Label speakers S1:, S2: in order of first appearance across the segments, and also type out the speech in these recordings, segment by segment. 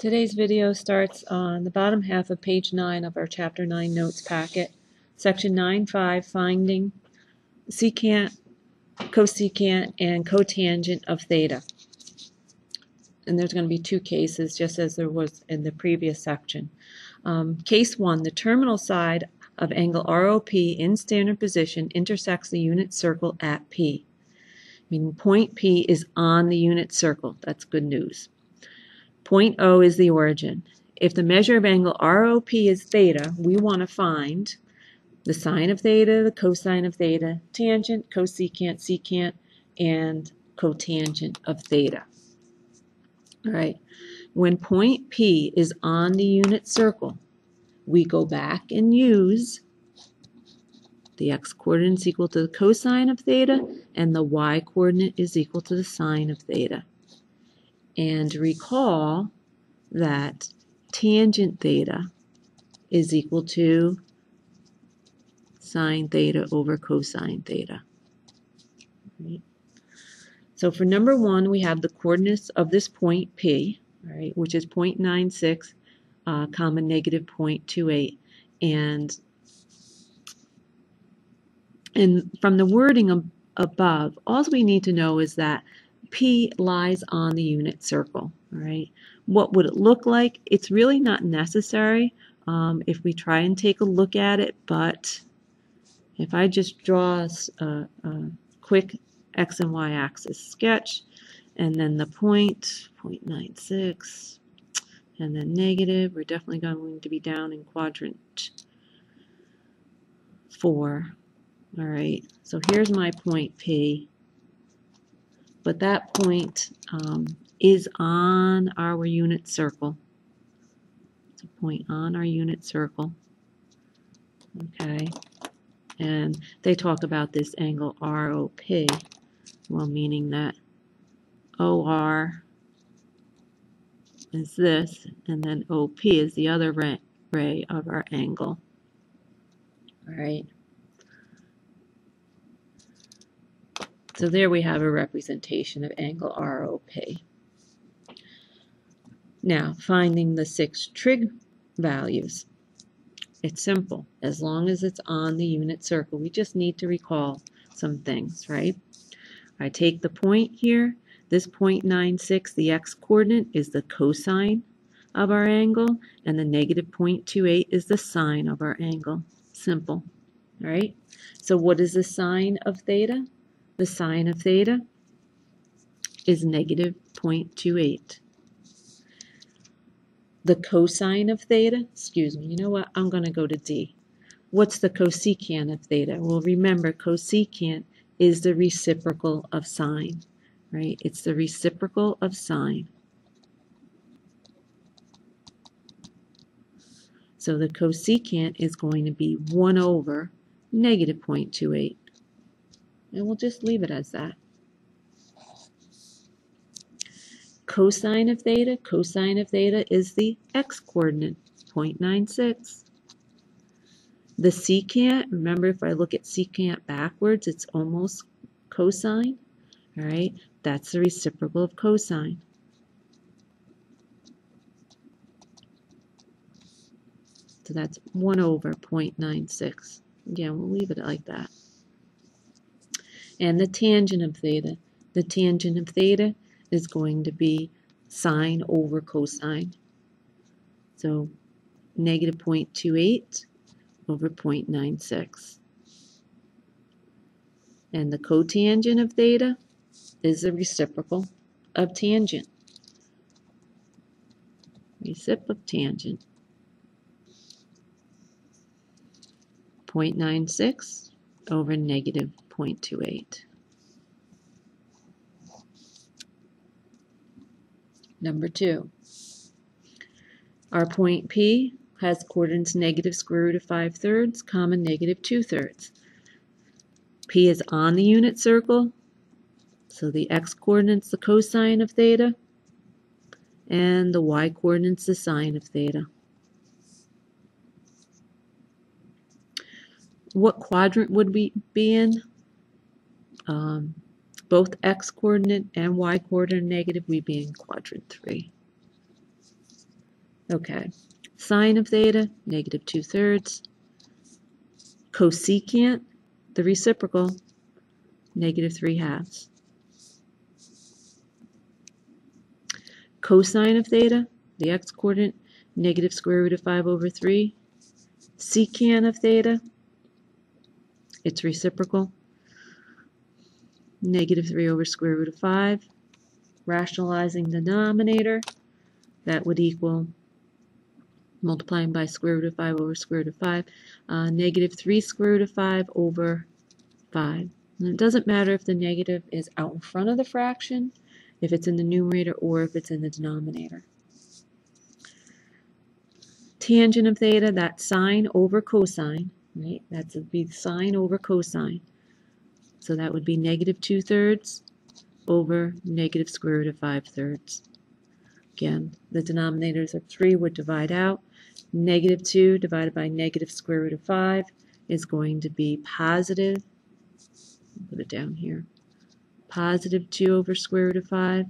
S1: Today's video starts on the bottom half of page 9 of our Chapter 9 notes packet, Section 9.5, finding secant, cosecant, and cotangent of theta. And there's going to be two cases, just as there was in the previous section. Case 1, the terminal side of angle ROP in standard position intersects the unit circle at P. Meaning point P is on the unit circle. That's good news. Point O is the origin. If the measure of angle ROP is theta, we want to find the sine of theta, the cosine of theta, tangent, cosecant, secant, and cotangent of theta. All right. When point P is on the unit circle, we go back and use the x-coordinate is equal to the cosine of theta, and the y-coordinate is equal to the sine of theta. And recall that tangent theta is equal to sine theta over cosine theta. Right. So for number 1, we have the coordinates of this point P, right, which is 0.96, comma negative 0.28. And from the wording above, all we need to know is that P lies on the unit circle. All right. What would it look like? It's really not necessary if we try and take a look at it, but if I just draw a quick x and y axis sketch, and then the point, 0.96, and then negative, we're definitely going to be down in quadrant 4. All right, so here's my point P. But that point is on our unit circle. It's a point on our unit circle. Okay. And they talk about this angle ROP, well, meaning that OR is this, and then OP is the other ray of our angle. All right. So there we have a representation of angle ROP. Now, finding the 6 trig values. It's simple. As long as it's on the unit circle, we just need to recall some things, right? I take the point here. This 0.96, the x-coordinate, is the cosine of our angle, and the negative 0.28 is the sine of our angle. Simple, all right? So what is the sine of theta? The sine of theta is negative 0.28. The cosine of theta, excuse me, you know what? I'm going to go to D. What's the cosecant of theta? Well, remember, cosecant is the reciprocal of sine, right? It's the reciprocal of sine. So the cosecant is going to be 1 over negative 0.28. And we'll just leave it as that. Cosine of theta is the x-coordinate, 0.96. The secant, remember if I look at secant backwards, it's almost cosine. All right, that's the reciprocal of cosine. So that's 1 over 0.96. Again, we'll leave it like that. And the tangent of theta. The tangent of theta is going to be sine over cosine. So negative 0.28 over 0.96. And the cotangent of theta is the reciprocal of tangent. Recip of tangent. 0.96 over negative 0.28. Number 2. Our point P has coordinates negative square root of 5/3, comma negative 2/3. P is on the unit circle, so the x-coordinate's the cosine of theta, and the y-coordinate's the sine of theta. What quadrant would we be in? Both x-coordinate and y-coordinate negative, we'd be in quadrant 3. Okay. Sine of theta, negative 2/3. Cosecant, the reciprocal, negative 3/2. Cosine of theta, the x-coordinate, negative square root of 5/3. Secant of theta, its reciprocal, negative 3/square root of 5. Rationalizing the denominator, that would equal, multiplying by square root of 5/square root of 5, negative 3 square root of 5/5. And it doesn't matter if the negative is out in front of the fraction, if it's in the numerator, or if it's in the denominator. Tangent of theta, that's sine over cosine, right? That would be sine over cosine. So that would be negative 2/3 over negative square root of 5/3. Again, the denominators of 3 would divide out. Negative 2 divided by negative square root of 5 is going to be positive, put it down here, positive 2/square root of 5,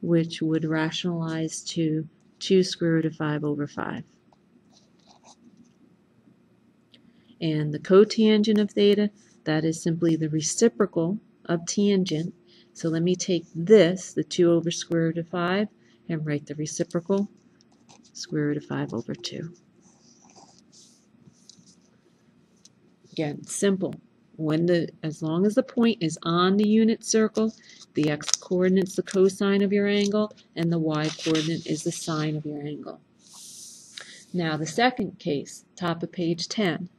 S1: which would rationalize to 2 square root of 5/5. And the cotangent of theta, that is simply the reciprocal of tangent. So let me take this, the 2/square root of 5, and write the reciprocal, square root of 5/2. Again, simple. As long as the point is on the unit circle, the x-coordinate is the cosine of your angle, and the y-coordinate is the sine of your angle. Now the second case, top of page 10.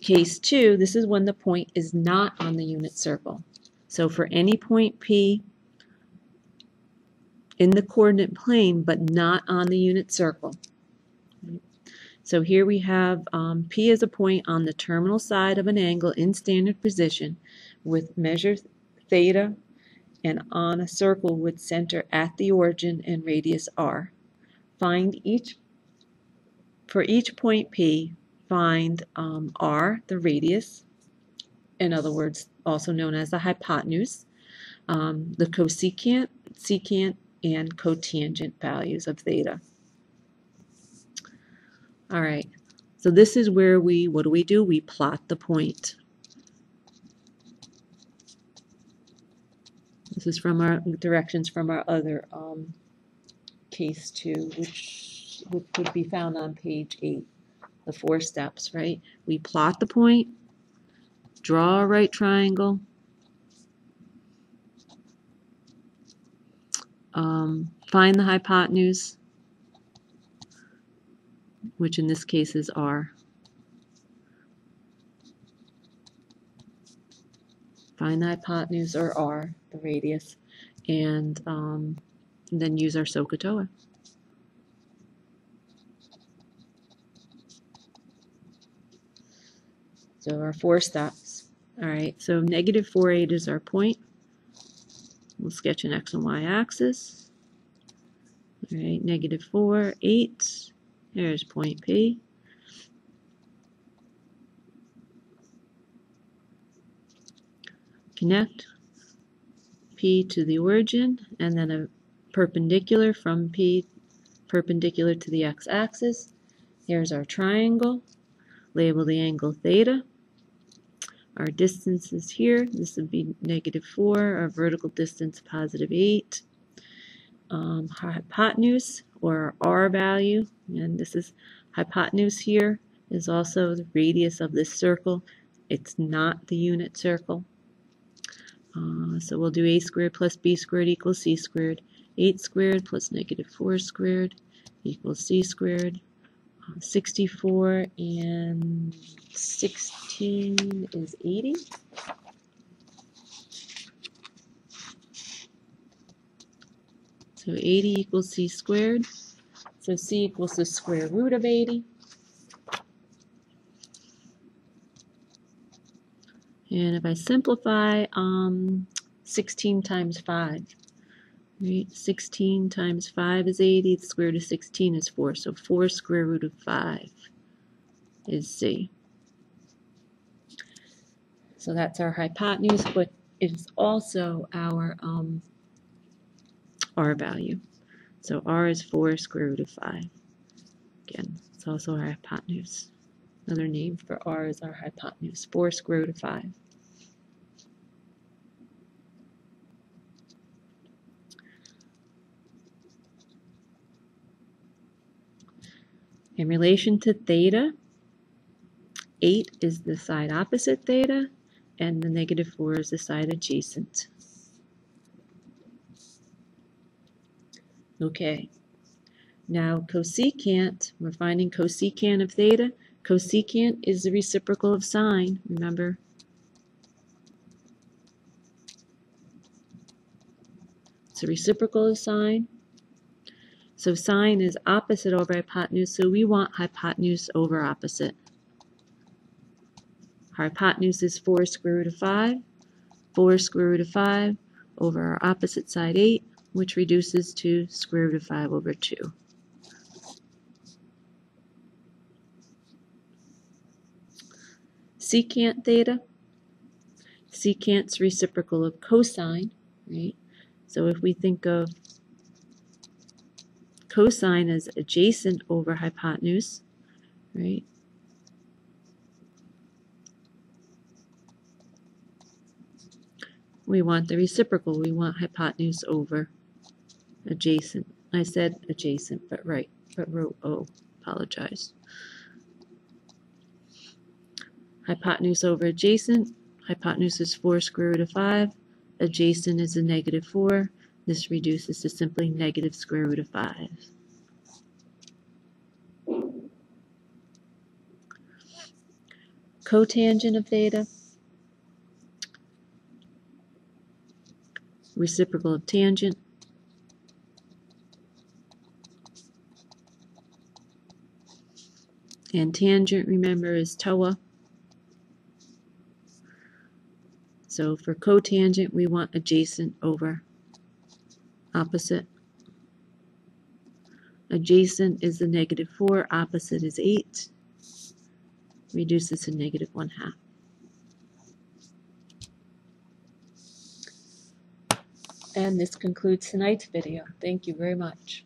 S1: Case 2, this is when the point is not on the unit circle. So for any point P in the coordinate plane, but not on the unit circle. So here we have P as a point on the terminal side of an angle in standard position with measure theta, and on a circle with center at the origin and radius r. For each point P, find r, the radius, in other words, also known as the hypotenuse, the cosecant, secant, and cotangent values of theta. All right, so this is where what do? We plot the point. This is from our directions from our other case 2, which would be found on page 8, the 4 steps, right? We plot the point, draw a right triangle, find the hypotenuse, which in this case is r. Find the hypotenuse, or r, the radius, and then use our SOHCAHTOA. So our 4 steps. All right, so negative 4/8 is our point. We'll sketch an x and y axis. All right, negative 4/8. There's point P. Connect P to the origin, and then a perpendicular from P, perpendicular to the x-axis. Here's our triangle. Label the angle theta. Our distance is here. This would be negative 4. Our vertical distance, positive 8. Hypotenuse, or r value, and this is hypotenuse here, is also the radius of this circle. It's not the unit circle. So we'll do a squared plus b squared equals c squared. 8 squared plus negative 4 squared equals c squared. 64 and 16 is 80. So 80 equals c squared. So c equals the square root of 80. And if I simplify, 16 times 5. Right? 16 times 5 is 80. The square root of 16 is 4. So 4 square root of 5 is c. So that's our hypotenuse, but it is also our r value. So r is 4 square root of 5. Again, it's also our hypotenuse. Another name for r is our hypotenuse, 4 square root of 5. In relation to theta, 8 is the side opposite theta, and the negative 4 is the side adjacent. Okay, now cosecant, we're finding cosecant of theta. Cosecant is the reciprocal of sine, remember? It's a reciprocal of sine. So sine is opposite over hypotenuse, so we want hypotenuse over opposite. Our hypotenuse is 4 square root of 5. 4 square root of 5 over our opposite side 8, which reduces to square root of 5 over 2. Secant theta. Secant's reciprocal of cosine, right? So if we think of cosine as adjacent over hypotenuse, right? We want the reciprocal. We want hypotenuse over adjacent. I said adjacent, but wrote O. Apologize. Hypotenuse over adjacent. Hypotenuse is 4 square root of 5. Adjacent is a negative 4. This reduces to simply negative square root of 5. Cotangent of theta. Reciprocal of tangent. And tangent, remember, is TOA. So for cotangent, we want adjacent over opposite. Adjacent is the negative 4, opposite is 8. Reduces to negative 1/2. And this concludes tonight's video. Thank you very much.